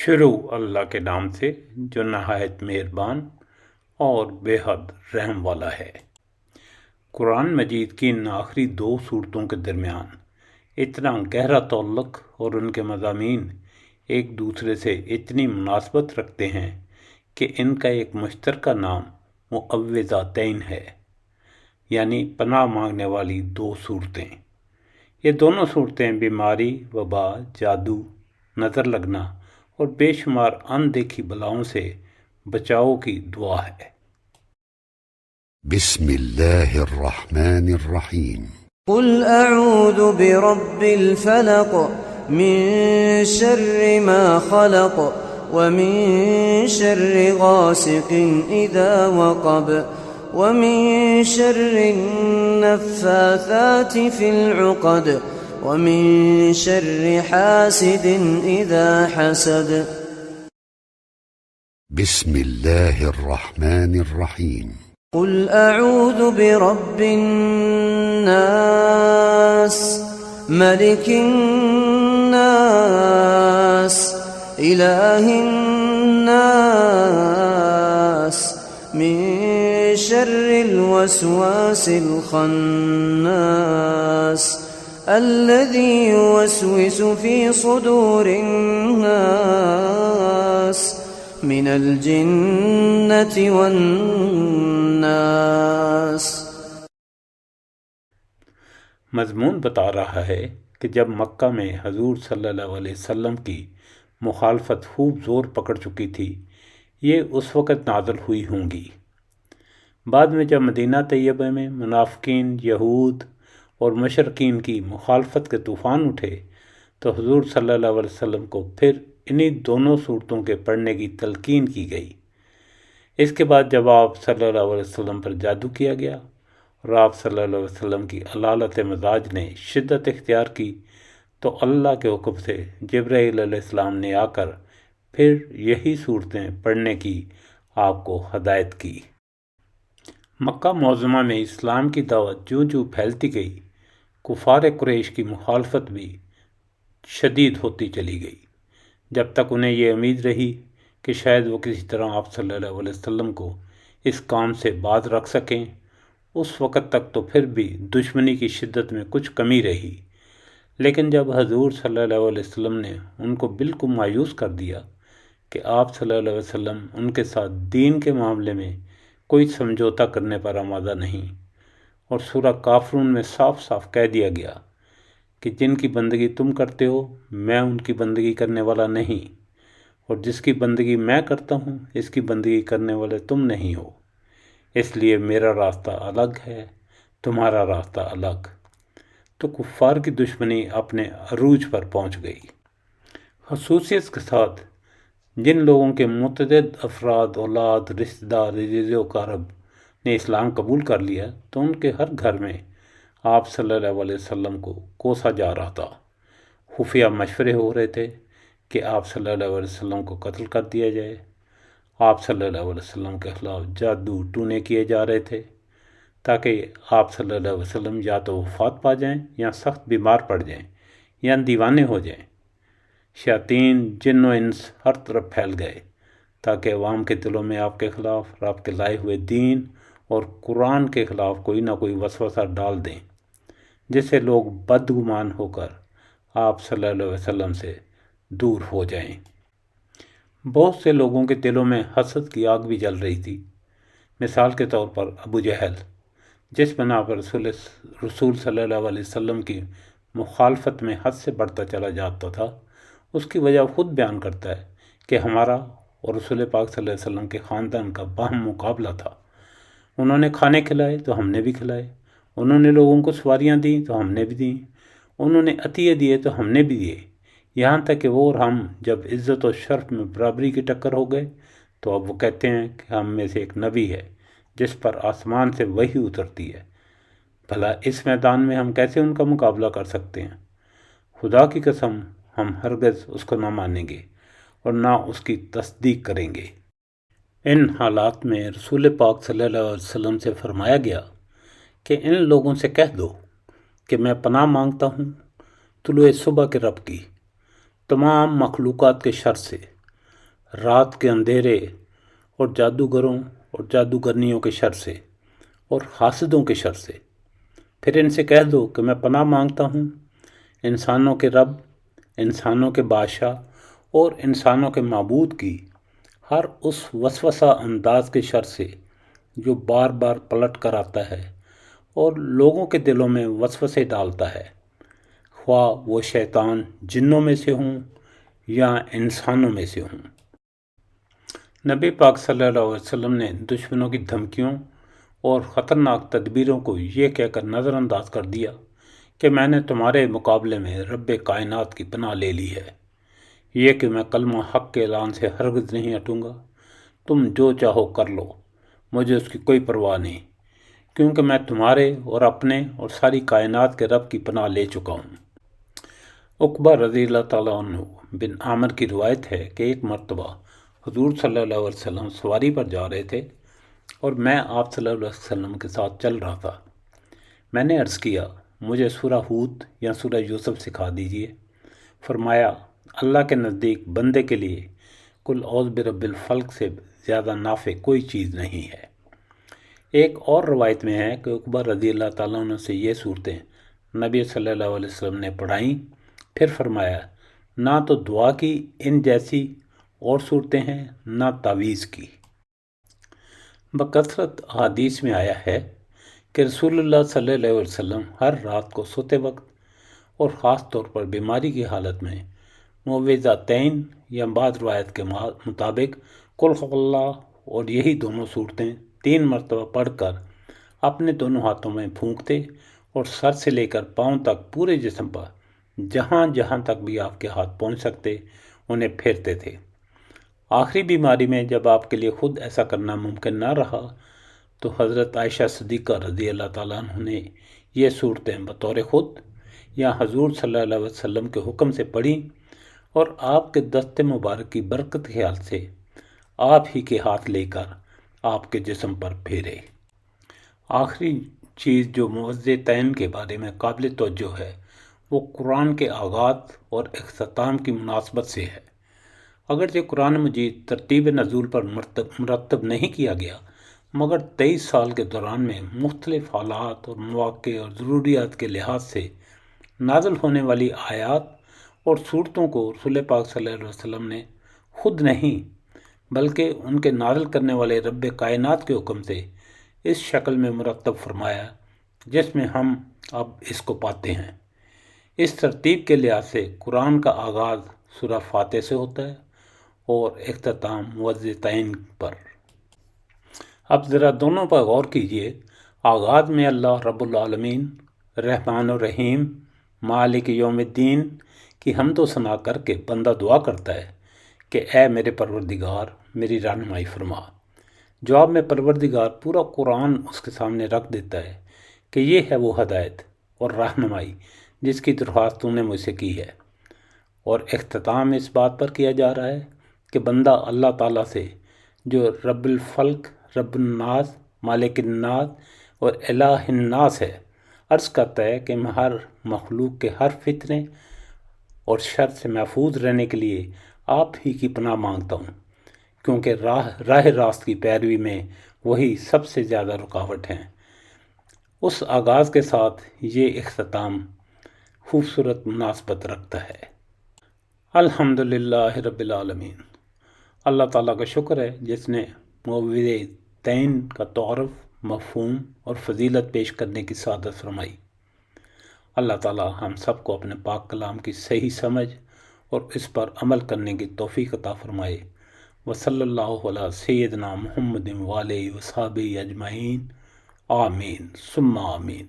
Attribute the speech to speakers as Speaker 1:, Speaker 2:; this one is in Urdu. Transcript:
Speaker 1: شروع اللہ کے نام سے جو نہایت مہربان اور بے حد رحم والا ہے۔ قرآن مجید کی ان آخری 2 صورتوں کے درمیان اتنا گہرا تعلق اور ان کے مضامین ایک دوسرے سے اتنی مناسبت رکھتے ہیں کہ ان کا ایک مشترکہ نام معوذتین ہے، یعنی پناہ مانگنے والی 2 صورتیں۔ یہ دونوں صورتیں بیماری، وبا، جادو، نظر لگنا اور بے شمار اندیکھی بلاؤں سے بچاؤ کی دعا ہے۔
Speaker 2: بسم اللہ الرحمن الرحیم۔
Speaker 3: قل اعوذ برب الفلق من شر ما خلق ومن شر غاسق اذا وقب ومن شر النفاثات في العقد ومن شر حاسد اذا حسد۔
Speaker 2: بسم اللہ الرحمن الرحیم۔
Speaker 3: قل اعوذ برب الناس ملك الناس اله الناس من شر الوسواس الخناس الذي يوسوس في صدور الناس من الجنة والناس۔
Speaker 1: مضمون بتا رہا ہے کہ جب مکہ میں حضور صلی اللہ علیہ وسلم کی مخالفت خوب زور پکڑ چکی تھی، یہ اس وقت نازل ہوئی ہوں گی۔ بعد میں جب مدینہ طیبہ میں منافقین، یہود اور مشرکین کی مخالفت کے طوفان اٹھے تو حضور صلی اللہ علیہ وسلم کو پھر انہی دونوں صورتوں کے پڑھنے کی تلقین کی گئی۔ اس کے بعد جب آپ صلی اللہ علیہ وسلم پر جادو کیا گیا اور آپ صلی اللہ علیہ وسلم کی علالت مزاج نے شدت اختیار کی تو اللہ کے حکم سے جبرائیل علیہ السلام نے آ کر پھر یہی صورتیں پڑھنے کی آپ کو ہدایت کی۔ مکہ معظمہ میں اسلام کی دعوت جوں جوں پھیلتی گئی، کفار قریش کی مخالفت بھی شدید ہوتی چلی گئی، جب تک انہیں یہ امید رہی کہ شاید وہ کسی طرح آپ صلی اللہ علیہ وسلم کو اس کام سے باز رکھ سکیں۔ اس وقت تک تو پھر بھی دشمنی کی شدت میں کچھ کمی رہی، لیکن جب حضور صلی اللہ علیہ وسلم نے ان کو بالکل مایوس کر دیا کہ آپ صلی اللہ علیہ وسلم ان کے ساتھ دین کے معاملے میں کوئی سمجھوتا کرنے پر آمادہ نہیں، اور سورہ کافرون میں صاف صاف کہہ دیا گیا کہ جن کی بندگی تم کرتے ہو میں ان کی بندگی کرنے والا نہیں، اور جس کی بندگی میں کرتا ہوں اس کی بندگی کرنے والے تم نہیں ہو، اس لیے میرا راستہ الگ ہے، تمہارا راستہ الگ۔ تو کفار کی دشمنی اپنے عروج پر پہنچ گئی۔ خصوصیت کے ساتھ جن لوگوں کے متعدد افراد، اولاد، رشتہ دار، عزیز و اقارب نے اسلام قبول کر لیا تو ان کے ہر گھر میں آپ صلی اللہ علیہ وسلم کو کوسا جا رہا تھا۔ خفیہ مشورے ہو رہے تھے کہ آپ صلی اللہ علیہ وسلم کو قتل کر دیا جائے۔ آپ صلی اللہ علیہ وسلم کے خلاف جادو ٹونے کیے جا رہے تھے تاکہ آپ صلی اللہ علیہ وسلم یا تو وفات پا جائیں یا سخت بیمار پڑ جائیں یا دیوانے ہو جائیں۔ شیاطین، جن و انس ہر طرف پھیل گئے تاکہ عوام کے دلوں میں آپ کے خلاف اور آپ کے لائے ہوئے دین اور قرآن کے خلاف کوئی نہ کوئی وسوسہ ڈال دیں، جس سے لوگ بدگمان ہو کر آپ صلی اللہ علیہ وسلم سے دور ہو جائیں۔ بہت سے لوگوں کے دلوں میں حسد کی آگ بھی جل رہی تھی۔ مثال کے طور پر ابو جہل، جس بنا پر رسول صلی اللہ علیہ وسلم کی مخالفت میں حد سے بڑھتا چلا جاتا تھا، اس کی وجہ خود بیان کرتا ہے کہ ہمارا اور رسول پاک صلی اللہ علیہ وسلم کے خاندان کا باہم مقابلہ تھا۔ انہوں نے کھانے کھلائے تو ہم نے بھی کھلائے، انہوں نے لوگوں کو سواریاں دیں تو ہم نے بھی دیں، انہوں نے عطیے دیے تو ہم نے بھی دیے، یہاں تک کہ وہ اور ہم جب عزت و شرف میں برابری کی ٹکر ہو گئے تو اب وہ کہتے ہیں کہ ہم میں سے ایک نبی ہے جس پر آسمان سے وحی اترتی ہے۔ بھلا اس میدان میں ہم کیسے ان کا مقابلہ کر سکتے ہیں؟ خدا کی قسم ہم ہرگز اس کو نہ مانیں گے اور نہ اس کی تصدیق کریں گے۔ ان حالات میں رسول پاک صلی اللہ علیہ وسلم سے فرمایا گیا کہ ان لوگوں سے کہہ دو کہ میں پناہ مانگتا ہوں طلوع صبح کے رب کی تمام مخلوقات کے شر سے، رات کے اندھیرے اور جادوگروں اور جادوگرنیوں کے شر سے اور حاسدوں کے شر سے۔ پھر ان سے کہہ دو کہ میں پناہ مانگتا ہوں انسانوں کے رب، انسانوں کے بادشاہ اور انسانوں کے معبود کی ہر اس وسوسہ انداز کے شر سے جو بار بار پلٹ کر آتا ہے اور لوگوں کے دلوں میں وسوسے ڈالتا ہے، خواہ وہ شیطان جنوں میں سے ہوں یا انسانوں میں سے ہوں۔ نبی پاک صلی اللہ علیہ وسلم نے دشمنوں کی دھمکیوں اور خطرناک تدبیروں کو یہ کہہ کر نظر انداز کر دیا کہ میں نے تمہارے مقابلے میں رب کائنات کی پناہ لے لی ہے، یہ کہ میں کلمہ حق کے اعلان سے ہرگز نہیں ہٹوں گا، تم جو چاہو کر لو، مجھے اس کی کوئی پرواہ نہیں، کیونکہ میں تمہارے اور اپنے اور ساری کائنات کے رب کی پناہ لے چکا ہوں۔ عقبہ رضی اللہ تعالیٰ عنہ بن عامر کی روایت ہے کہ ایک مرتبہ حضور صلی اللہ علیہ وسلم سواری پر جا رہے تھے اور میں آپ صلی اللہ علیہ وسلم کے ساتھ چل رہا تھا۔ میں نے عرض کیا مجھے سورہ ہود یا سورہ یوسف سکھا دیجیے۔ فرمایا اللہ کے نزدیک بندے کے لیے قل اعوذ برب الفلق سے زیادہ نافع کوئی چیز نہیں ہے۔ ایک اور روایت میں ہے کہ عقبہ رضی اللہ تعالیٰ عنہ سے یہ صورتیں نبی صلی اللہ علیہ وسلم نے پڑھائیں، پھر فرمایا نہ تو دعا کی ان جیسی اور صورتیں ہیں نہ تعویذ کی۔ بکثرت احادیث میں آیا ہے کہ رسول اللہ صلی اللہ علیہ وسلم ہر رات کو سوتے وقت اور خاص طور پر بیماری کی حالت میں معوذتین یا بعض روایت کے مطابق قل هو اللہ اور یہی دونوں صورتیں 3 مرتبہ پڑھ کر اپنے دونوں ہاتھوں میں پھونکتے اور سر سے لے کر پاؤں تک پورے جسم پر جہاں جہاں تک بھی آپ کے ہاتھ پہنچ سکتے انہیں پھیرتے تھے۔ آخری بیماری میں جب آپ کے لیے خود ایسا کرنا ممکن نہ رہا تو حضرت عائشہ صدیقہ رضی اللہ تعالیٰ عنہ نے یہ صورتیں بطور خود یا حضور صلی اللہ علیہ وسلم کے حکم سے پڑھی اور آپ کے دست مبارک کی برکت کے خیال سے آپ ہی کے ہاتھ لے کر آپ کے جسم پر پھیرے۔ آخری چیز جو معوذتین کے بارے میں قابل توجہ ہے وہ قرآن کے آغاز اور اختتام کی مناسبت سے ہے۔ اگرچہ قرآن مجید ترتیب نزول پر مرتب نہیں کیا گیا، مگر 23 سال کے دوران میں مختلف حالات اور مواقع اور ضروریات کے لحاظ سے نازل ہونے والی آیات اور صورتوں کو رسول پاک صلی اللہ علیہ وسلم نے خود نہیں بلکہ ان کے نازل کرنے والے رب کائنات کے حکم سے اس شکل میں مرتب فرمایا جس میں ہم اب اس کو پاتے ہیں۔ اس ترتیب کے لحاظ سے قرآن کا آغاز سورہ فاتح سے ہوتا ہے اور اختتام معوذتین پر۔ اب ذرا دونوں پر غور کیجئے۔ آغاز میں اللہ رب العالمین رحمان الرحیم مالک یوم الدین کی حمد و ثنا کر کے بندہ دعا کرتا ہے کہ اے میرے پروردگار میری رہنمائی فرما۔ جواب میں پروردگار پورا قرآن اس کے سامنے رکھ دیتا ہے کہ یہ ہے وہ ہدایت اور رہنمائی جس کی درخواست تو نے مجھ سے کی ہے، اور اختتام اس بات پر کیا جا رہا ہے کہ بندہ اللہ تعالیٰ سے جو رب الفلق، رب الناس، مالک الناس اور الہ الناس ہے عرض کرتا ہے کہ میں ہر مخلوق کے ہر فتنے اور شر سے محفوظ رہنے کے لیے آپ ہی کی پناہ مانگتا ہوں، کیونکہ راہ راست کی پیروی میں وہی سب سے زیادہ رکاوٹ ہیں۔ اس آغاز کے ساتھ یہ اختتام خوبصورت مناسبت رکھتا ہے۔ الحمدللہ رب العالمین۔ اللہ تعالیٰ کا شکر ہے جس نے معوذتین کا تعارف، مفہوم اور فضیلت پیش کرنے کی سعادت فرمائی۔ اللہ تعالیٰ ہم سب کو اپنے پاک کلام کی صحیح سمجھ اور اس پر عمل کرنے کی توفیق عطا فرمائے۔ وصلی اللہ علی سیدنا محمد وآلہ وصحبہ اجمعین، آمین ثم آمین۔